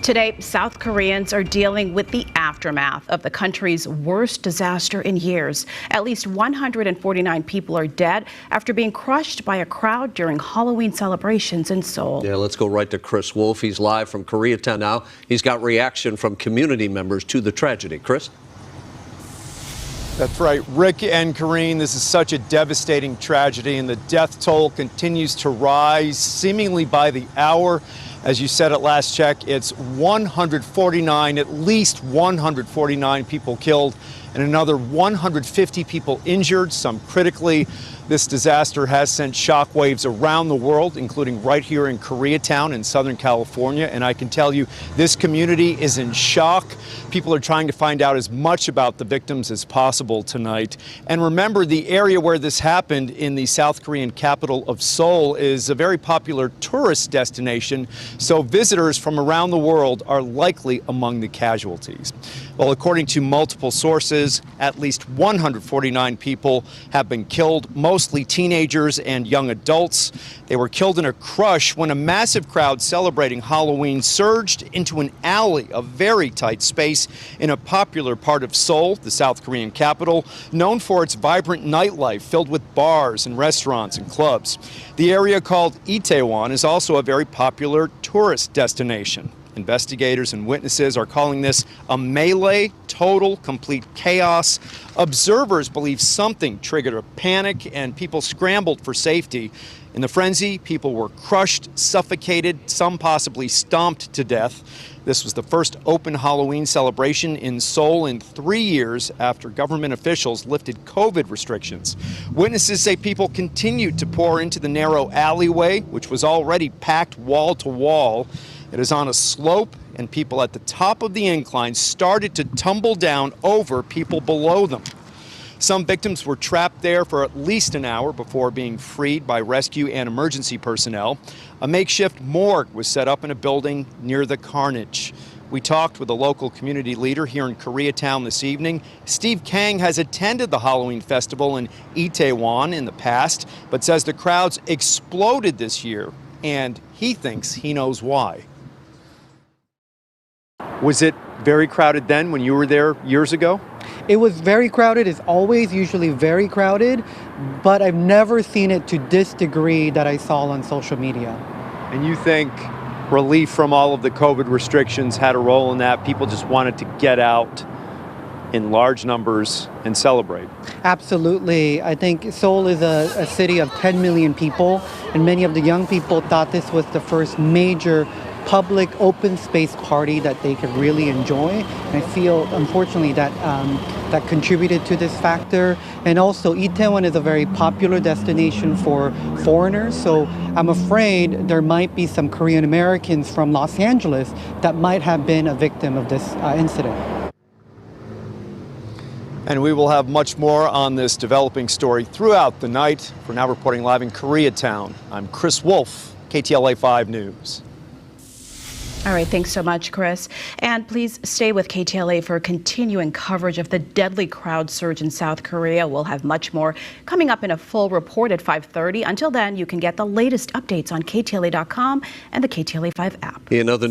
Today, South Koreans are dealing with the aftermath of the country's worst disaster in years. At least 149 people are dead after being crushed by a crowd during Halloween celebrations in Seoul. Yeah, let's go right to Chris Wolf. He's live from Koreatown now. He's got reaction from community members to the tragedy. Chris? That's right, Rick and Karine, this is such a devastating tragedy, and the death toll continues to rise seemingly by the hour. As you said at last check, it's 149, at least 149 people killed and another 150 people injured, some critically. This disaster has sent shockwaves around the world, including right here in Koreatown in Southern California. And I can tell you, this community is in shock. People are trying to find out as much about the victims as possible tonight. And remember, the area where this happened in the South Korean capital of Seoul is a very popular tourist destination. So visitors from around the world are likely among the casualties. Well, according to multiple sources, at least 149 people have been killed, mostly teenagers and young adults. They were killed in a crush when a massive crowd celebrating Halloween surged into an alley, a very tight space in a popular part of Seoul, the South Korean capital, known for its vibrant nightlife filled with bars and restaurants and clubs. The area called Itaewon is also a very popular tourist destination. Investigators and witnesses are calling this a melee, total, complete chaos. Observers believe something triggered a panic and people scrambled for safety. In the frenzy, people were crushed, suffocated, some possibly stomped to death. This was the first open Halloween celebration in Seoul in 3 years after government officials lifted COVID restrictions. Witnesses say people continued to pour into the narrow alleyway, which was already packed wall to wall. It is on a slope, and people at the top of the incline started to tumble down over people below them. Some victims were trapped there for at least an hour before being freed by rescue and emergency personnel. A makeshift morgue was set up in a building near the carnage. We talked with a local community leader here in Koreatown this evening. Steve Kang has attended the Halloween festival in Itaewon in the past, but says the crowds exploded this year, and he thinks he knows why. Was it very crowded then when you were there years ago? It was very crowded. It's always usually very crowded, but I've never seen it to this degree that I saw on social media. And you think relief from all of the COVID restrictions had a role in that? People just wanted to get out in large numbers and celebrate? Absolutely. I think Seoul is a city of 10 million people, and many of the young people thought this was the first major public open space party that they could really enjoy. And I feel, unfortunately, that that contributed to this factor. And also, Itaewon is a very popular destination for foreigners. So I'm afraid there might be some Korean Americans from Los Angeles that might have been a victim of this incident. And we will have much more on this developing story throughout the night. For now, reporting live in Koreatown, I'm Chris Wolf, KTLA 5 News. All right, thanks so much, Chris. And please stay with KTLA for continuing coverage of the deadly crowd surge in South Korea. We'll have much more coming up in a full report at 5:30. Until then, you can get the latest updates on KTLA.com and the KTLA 5 app. Another